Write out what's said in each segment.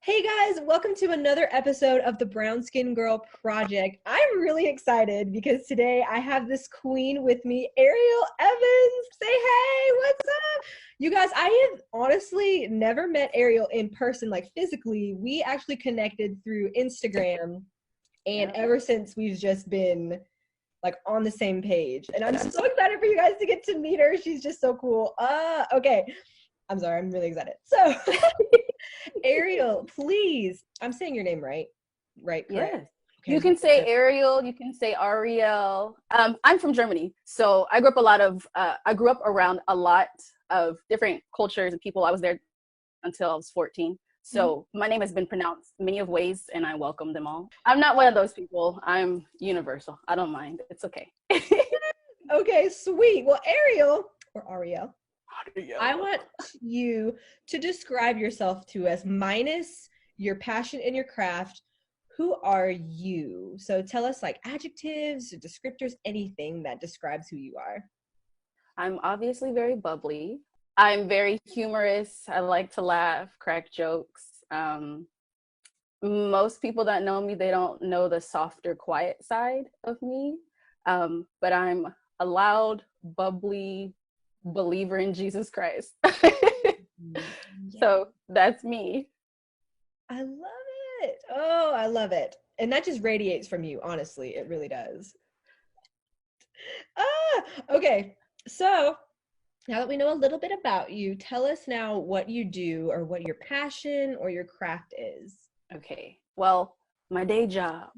Hey guys, welcome to another episode of the Brown Skin Girl Project. I'm really excited because today I have this queen with me, Ariel Evans. Say hey, what's up? You guys, I have honestly never met Ariel in person, like physically. We actually connected through Instagram, and Yeah. ever since we've just been like on the same page. And I'm so excited for you guys to get to meet her. She's just so cool. Okay. I'm sorry, I'm really excited. So Ariel, please. I'm saying your name right. Right, correct. Yes. Okay, I You just can want say to. Ariel, you can say Ariel. I'm from Germany, so I grew up around a lot of different cultures and people. I was there until I was 14. Mhm. So my name has been pronounced many of ways and I welcome them all. I'm not one of those people. I'm universal. I don't mind. It's okay. Okay, sweet. Well, Ariel or Ariel, I Ariel. want you to describe yourself to us, minus your passion and your craft. Who are you? So tell us like adjectives, descriptors, anything that describes who you are. I'm obviously very bubbly. I'm very humorous. I like to laugh, crack jokes. Most people that know me, they don't know the softer, quiet side of me. But I'm a loud, bubbly believer in Jesus Christ. Yeah, So that's me. I love it. Oh, I love it. And that just radiates from you, honestly. It really does. Okay. So now that we know a little bit about you, tell us now what you do or what your passion or your craft is. Okay. Well, my day job.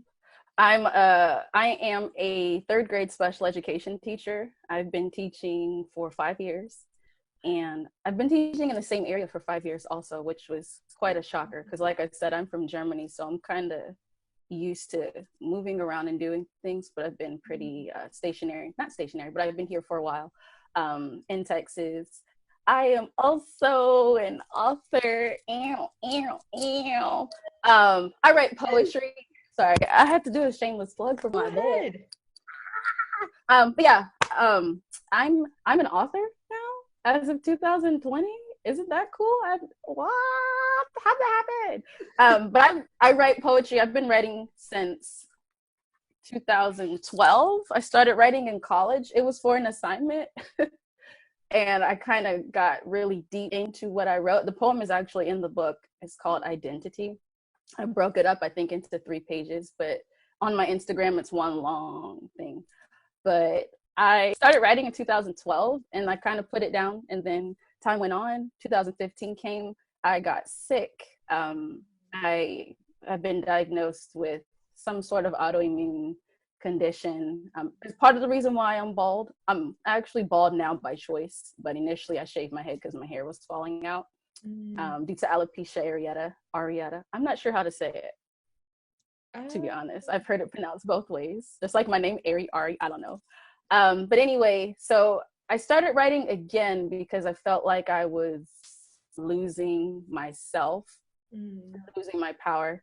I am a third grade special education teacher. I've been teaching for 5 years. And I've been teaching in the same area for 5 years also, which was quite a shocker because, like I said, I'm from Germany, so I'm kind of used to moving around and doing things, but I've been pretty stationary, not stationary, but I've been here for a while in Texas. I am also an author. I write poetry. Sorry, I had to do a shameless plug for Go my book. ahead. But yeah, I'm an author now as of 2020. Isn't that cool? What? How'd that happen? But I write poetry. I've been writing since 2012. I started writing in college. It was for an assignment. And I kind of got really deep into what I wrote. The poem is actually in the book. It's called Identity. I broke it up, I think, into 3 pages, but on my Instagram, it's one long thing. But I started writing in 2012 and I kind of put it down. And then time went on. 2015 came. I got sick. I have been diagnosed with some sort of autoimmune condition. It's part of the reason why I'm bald. I'm actually bald now by choice, but initially I shaved my head because my hair was falling out due to alopecia areata. I'm not sure how to say it, to be Uh, honest. I've heard it pronounced both ways. Just like my name, Ari, I don't know. But anyway, so I started writing again because I felt like I was losing myself, losing my power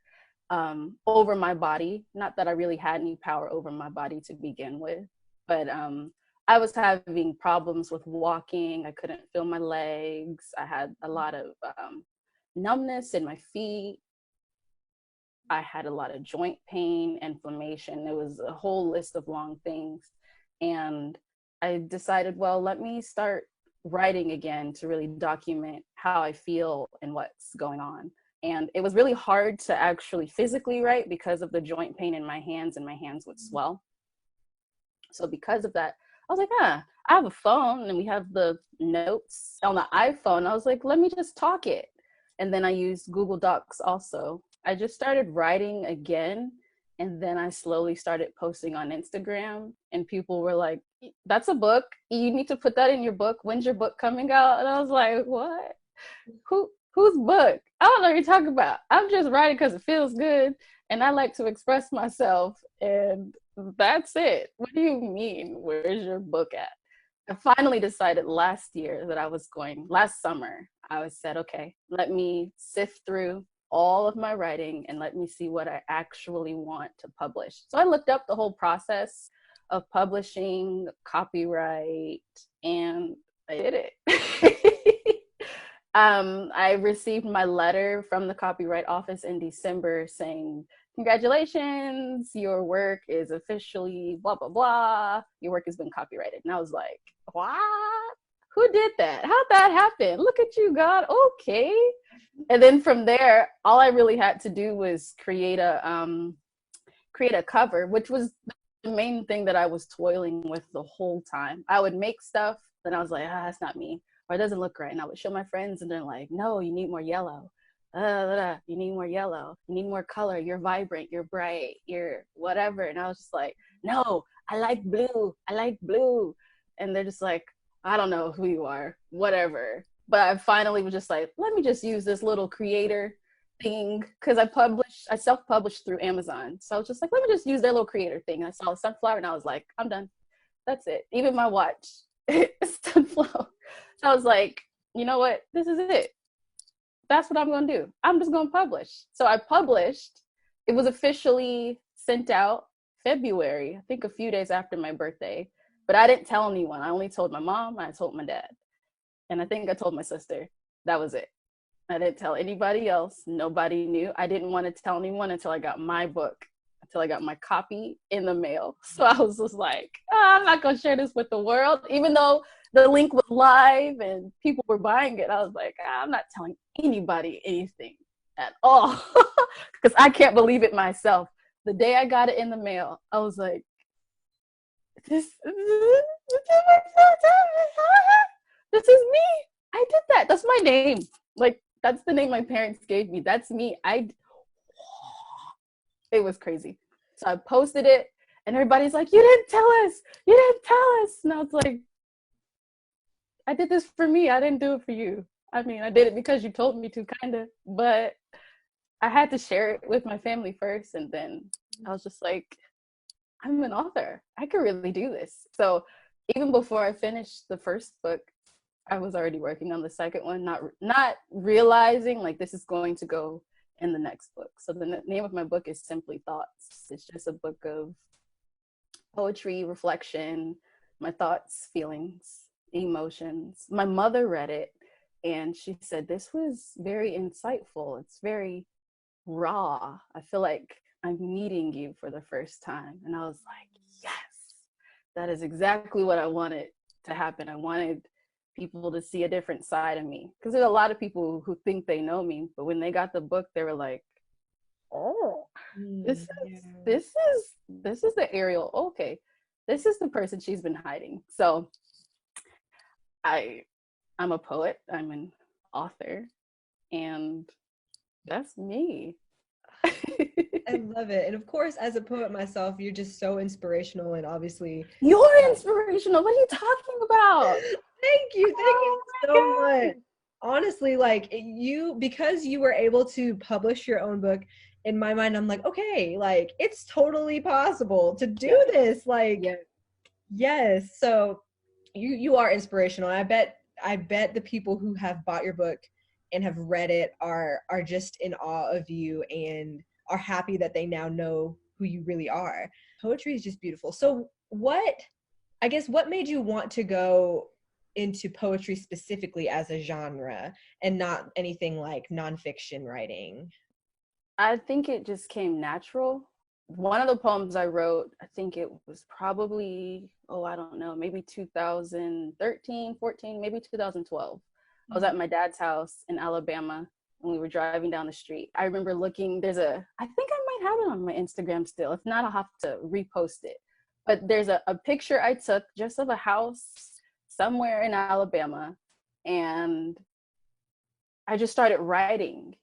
over my body. Not that I really had any power over my body to begin with, but I was having problems with walking. I couldn't feel my legs. I had a lot of numbness in my feet. I had a lot of joint pain, inflammation. It was a whole list of long things. And I decided, well, let me start writing again to really document how I feel and what's going on. And it was really hard to actually physically write because of the joint pain in my hands, and my hands would swell. So because of that, I was like, I have a phone and we have the notes on the iPhone. I was like, let me just talk it. And then I used Google Docs also. I just started writing again. And then I slowly started posting on Instagram. And people were like, that's a book. You need to put that in your book. When's your book coming out? And I was like, what? Whose book? I don't know what you're talking about. I'm just writing because it feels good. And I like to express myself. And that's it. What do you mean? Where's your book at? I finally decided last year that last summer, I said, okay, let me sift through all of my writing and let me see what I actually want to publish. So I looked up the whole process of publishing, copyright, and I did it. I received my letter from the copyright office in December saying, congratulations, your work is officially blah, blah, blah. Your work has been copyrighted. And I was like, what? Who did that? How'd that happen? Look at you, God. Okay. And then from there, all I really had to do was create a cover, which was the main thing that I was toiling with the whole time. I would make stuff, then I was like, that's not me, or it doesn't look right. And I would show my friends, and they're like, no, you need more yellow. You need more yellow. You need more color. You're vibrant. You're bright. You're whatever. And I was just like, no, I like blue. I like blue. And they're just like, I don't know who you are, whatever. But I finally was just like, let me just use this little creator thing, because I self-published through Amazon. So I was just like, let me just use their little creator thing. And I saw a sunflower and I was like, I'm done. That's it. Even my watch is sunflower. So I was like, you know what? This is it. That's what I'm going to do. I'm just going to publish. So I published. It was officially sent out February, I think a few days after my birthday. But I didn't tell anyone. I only told my mom and I told my dad. And I think I told my sister. That was it. I didn't tell anybody else. Nobody knew. I didn't want to tell anyone until I got my book, until I got my copy in the mail. So I was just like, I'm not going to share this with the world. Even though the link was live and people were buying it, I was like, I'm not telling anybody anything at all, because I can't believe it myself. The day I got it in the mail, I was like, this is me. I did that. That's my name. Like, that's the name my parents gave me. That's me. It was crazy. So I posted it and everybody's like, you didn't tell us. You didn't tell us. And I was like, I did this for me. I didn't do it for you. I mean, I did it because you told me to, kind of, but I had to share it with my family first. And then I was just like, I'm an author. I could really do this. So even before I finished the first book, I was already working on the second one, not realizing like this is going to go in the next book. So the name of my book is simply Thoughts. It's just a book of poetry, reflection, my thoughts, feelings, emotions. My mother read it and she said, this was very insightful. It's very raw. I feel like I'm meeting you for the first time. And I was like, yes, that is exactly what I wanted to happen. I wanted people to see a different side of me, because there's a lot of people who think they know me, but when they got the book, they were like, oh, this is the Ariel. Okay, this is the person she's been hiding. So I'm a poet, I'm an author, and that's me. I love it. And of course, as a poet myself, you're just so inspirational, and obviously you're inspirational. What are you talking about? Thank you so much. Honestly, like because you were able to publish your own book, in my mind, I'm like, okay, like it's totally possible to do this. Like, yes. So you are inspirational. I bet the people who have bought your book and have read it are just in awe of you and are happy that they now know who you really are. Poetry is just beautiful. So what made you want to go into poetry specifically as a genre and not anything like nonfiction writing? I think it just came natural. One of the poems I wrote, I think it was probably, I don't know, maybe 2013, 14, maybe 2012. I was at my dad's house in Alabama and we were driving down the street. I remember looking, I think I might have it on my Instagram still. If not, I'll have to repost it. But there's a picture I took just of a house somewhere in Alabama, and I just started writing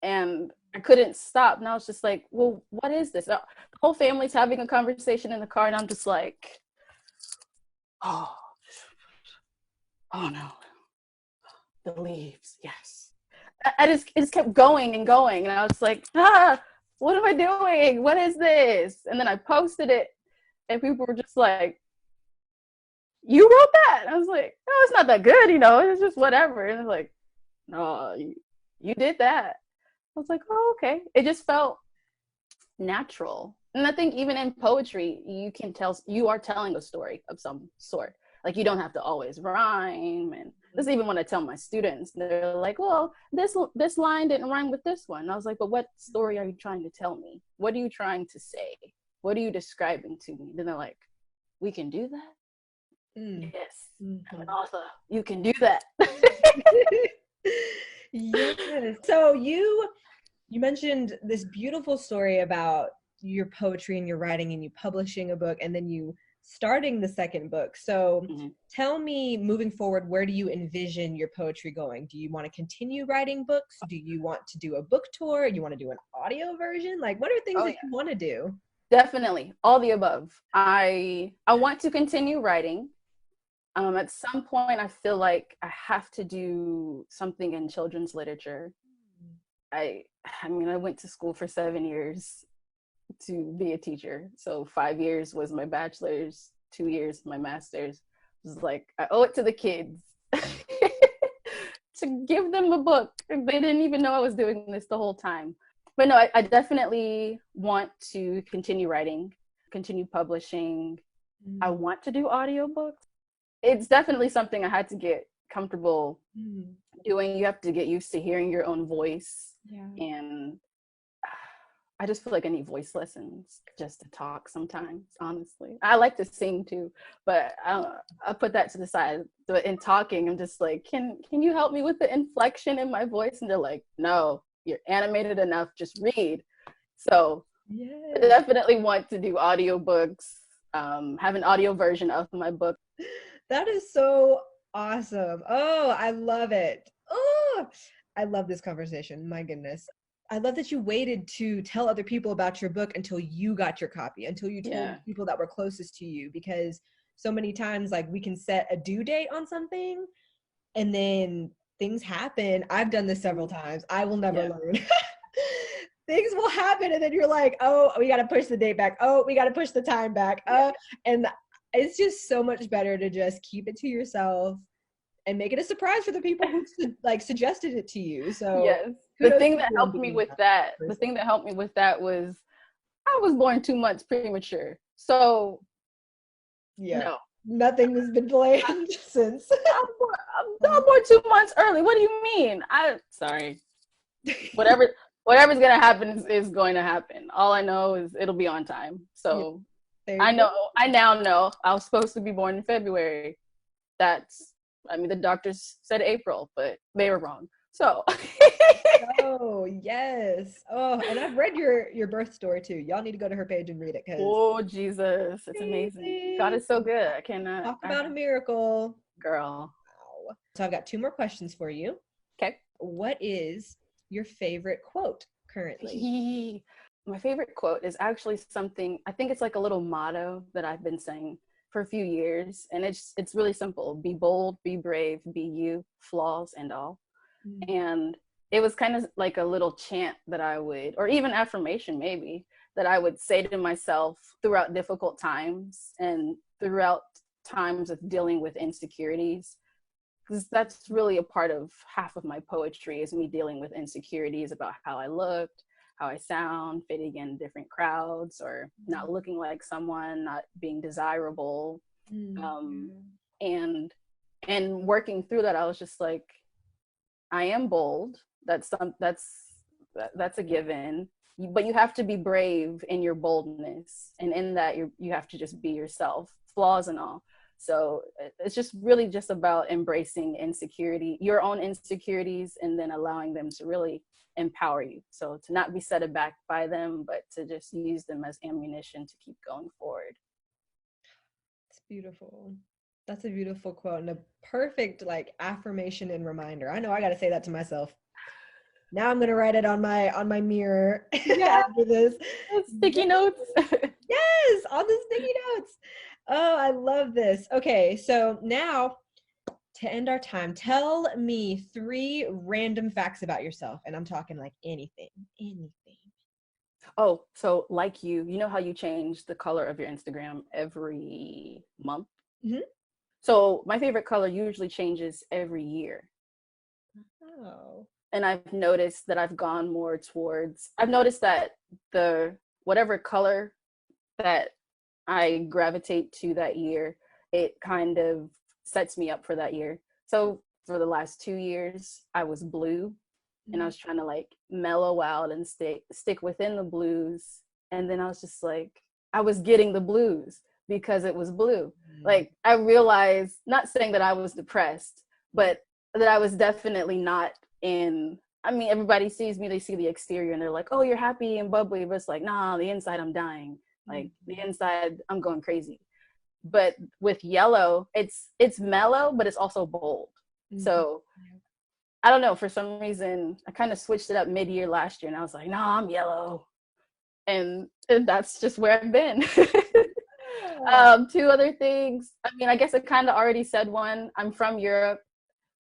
and I couldn't stop. And I was just like, well, what is this? The whole family's having a conversation in the car and I'm just like, oh no, the leaves, yes. It just kept going and going, and I was like, what am I doing? What is this? And then I posted it and people were just like, you wrote that? And I was like, no, it's not that good, it's just whatever. And it's like, no, you did that. I was like, oh, okay. It just felt natural. And I think even in poetry, you are telling a story of some sort. Like, you don't have to always rhyme and This is even when I tell my students, they're like, well, this line didn't rhyme with this one. And I was like, but what story are you trying to tell me? What are you trying to say? What are you describing to me? Then they're like, we can do that? Yes, I'm an author. You can do that. Yes. So you mentioned this beautiful story about your poetry and your writing and you publishing a book and then you starting the second book. So tell me, moving forward, where do you envision your poetry going? Do you want to continue writing books? Do you want to do a book tour? You want to do an audio version? Like, what are things that you want to do? Definitely all the above. I want to continue writing. At some point, I feel like I have to do something in children's literature. I mean, I went to school for 7 years to be a teacher. So 5 years was my bachelor's, 2 years my master's. It was like, I owe it to the kids to give them a book. They didn't even know I was doing this the whole time. But no, I definitely want to continue writing, continue publishing. I want to do audiobooks. It's definitely something I had to get comfortable doing. You have to get used to hearing your own voice. Yeah. And I just feel like I need voice lessons just to talk sometimes, honestly. I like to sing too, but I put that to the side. But in talking, I'm just like, can you help me with the inflection in my voice? And they're like, no, you're animated enough, just read. So I definitely want to do audiobooks, have an audio version of my book. That is so awesome. Oh, I love it. Oh, I love this conversation. My goodness. I love that you waited to tell other people about your book until you got your copy, until you told people that were closest to you, because so many times, like, we can set a due date on something and then things happen. I've done this several times. I will never learn. Things will happen and then you're like, oh, we got to push the date back. Oh, we got to push the time back. And it's just so much better to just keep it to yourself and make it a surprise for the people who suggested it to you. So the thing that helped me with that was I was born 2 months premature. So no, nothing has been planned since. I'm born 2 months early. What do you mean? Sorry. Whatever's gonna happen is going to happen. All I know is it'll be on time. So I now know I was supposed to be born in February. The doctors said April, but they were wrong. So. Oh, yes. Oh, and I've read your birth story too. Y'all need to go to her page and read it. Oh, Jesus. It's amazing. God is so good. I cannot. Talk about a miracle. Girl. Wow. So I've got 2 more questions for you. Okay. What is your favorite quote currently? My favorite quote is actually something, I think it's like a little motto that I've been saying for a few years. And it's really simple. Be bold, be brave, be you, flaws and all. And it was kind of like a little chant that I would, or even affirmation maybe, that I would say to myself throughout difficult times and throughout times of dealing with insecurities. Because that's really a part of half of my poetry is me dealing with insecurities about how I looked, how I sound, fitting in different crowds, or not looking like someone, not being desirable. And working through that, I was just like, I am bold. That's a given. But you have to be brave in your boldness, and in that you have to just be yourself, flaws and all. So it's just really just about embracing your own insecurities, and then allowing them to really empower you. So to not be set aback by them, but to just use them as ammunition to keep going forward. It's beautiful. That's a beautiful quote and a perfect affirmation and reminder. I know I got to say that to myself. Now I'm going to write it on my mirror after this. Sticky notes. Yes, on the sticky notes. Oh, I love this. Okay, so now to end our time, tell me 3 random facts about yourself. And I'm talking like anything. Oh, so like you know how you change the color of your Instagram every month? Mm-hmm. So my favorite color usually changes every year. Oh. And I've noticed that I've noticed that the whatever color that I gravitate to that year, it kind of sets me up for that year. So for the last 2 years, I was blue, and I was trying to like mellow out and stick within the blues. And then I was just like, I was getting the blues because it was blue. Like, I realized, not saying that I was depressed, but that I was definitely not in, I mean, everybody sees me, they see the exterior and they're like, oh, you're happy and bubbly, but it's like, nah, the inside I'm dying. Like, the inside I'm going crazy. But with yellow, it's mellow, but it's also bold. So I don't know, for some reason I kind of switched it up mid-year last year, and I was like, nah, I'm yellow, and that's just where I've been. Two other things, I mean, I guess I kind of already said one. I'm from Europe.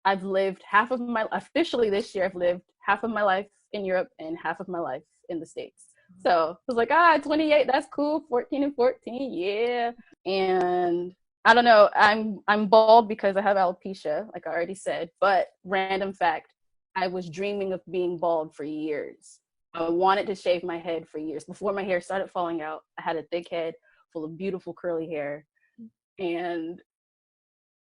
I've lived officially this year, I've lived half of my life in Europe and half of my life in the States. So I was like, 28, that's cool. 14 and 14, yeah. And I don't know, I'm bald because I have alopecia, like I already said, but random fact, I was dreaming of being bald for years. I wanted to shave my head for years. Before my hair started falling out, I had a thick head full of beautiful curly hair. And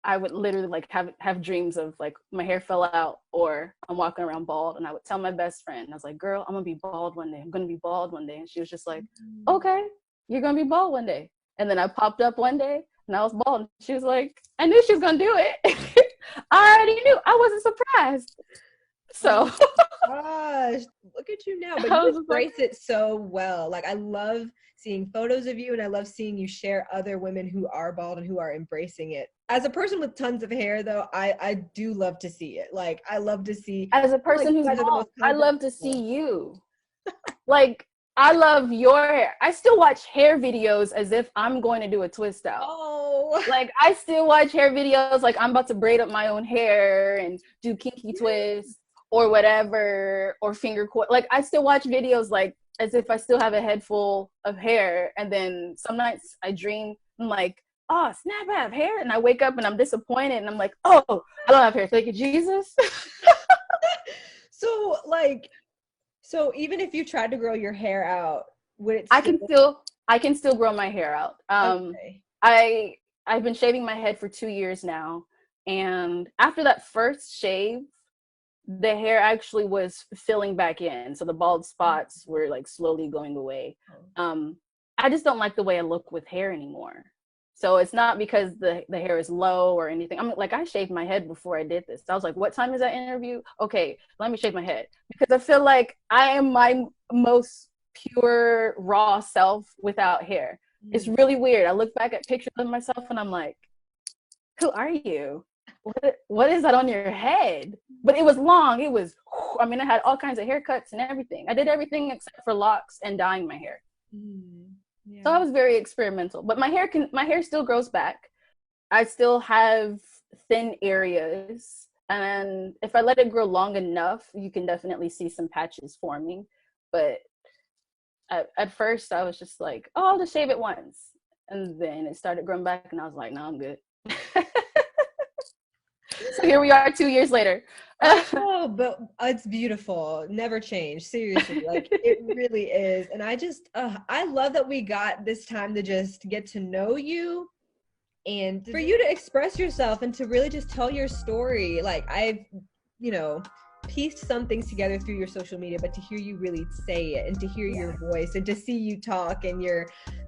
I would literally like have dreams of like my hair fell out or I'm walking around bald, and I would tell my best friend, I was like, girl, I'm gonna be bald one day. I'm gonna be bald one day. And she was just like, okay, you're gonna be bald one day. And then I popped up one day and I was bald. And she was like, I knew she was gonna do it. I already knew. I wasn't surprised. So gosh, look at you now. But you embrace it so well. Like, I love seeing photos of you, and I love seeing you share other women who are bald and who are embracing it. As a person with tons of hair, though, I do love to see it. Like, I love to see. As a person who's bald, I love to see you. Like, I love your hair. I still watch hair videos as if I'm going to do a twist out. Oh. Like, I still watch hair videos like I'm about to braid up my own hair and do kinky twists or whatever, or finger coil. Like, I still watch videos like as if I still have a head full of hair. And then some nights I dream, I'm like, oh, snap, I have hair. And I wake up and I'm disappointed. And I'm like, oh, I don't have hair. Thank you, Jesus. So even if you tried to grow your hair out, would it I can still grow my hair out. Okay. I've been shaving my head for 2 years now. And after that first shave, the hair actually was filling back in. So the bald spots were like slowly going away. I just don't like the way I look with hair anymore. So it's not because the hair is low or anything. I'm like, I shaved my head before I did this. I was like, what time is that interview? Okay, let me shave my head. Because I feel like I am my most pure, raw self without hair. It's really weird. I look back at pictures of myself and I'm like, who are you? What is that on your head? But it was long. It was, I mean, I had all kinds of haircuts and everything. I did everything except for locks and dyeing my hair. Yeah. So I was very experimental, but my hair still grows back. I still have thin areas, and if I let it grow long enough, you can definitely see some patches forming. But at first I was just like, oh, I'll just shave it once. And then it started growing back and I was like, no, I'm good. So here we are 2 years later. Oh, but it's beautiful. Never change. Seriously. Like, it really is. And I love that we got this time to just get to know you and for you to express yourself and to really just tell your story. Like, I've, pieced some things together through your social media, but to hear you really say it and to hear your voice and to see you talk and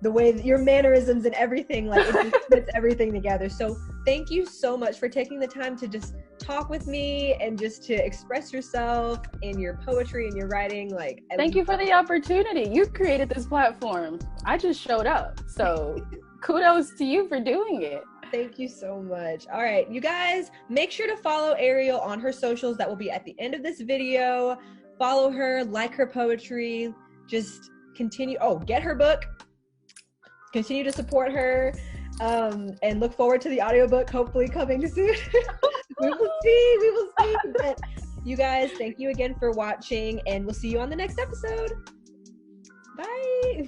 the way that your mannerisms and everything, like, it just puts everything together. So thank you so much for taking the time to just talk with me and just to express yourself and your poetry and your writing. Like, thank you for the opportunity. You created this platform. I just showed up. So kudos to you for doing it. Thank you so much. All right, you guys, make sure to follow Ariel on her socials. That will be at the end of this video. Follow her, like her poetry, just continue. Oh, get her book. Continue to support her, and look forward to the audiobook hopefully coming soon. We will see. But you guys, thank you again for watching, and we'll see you on the next episode. Bye.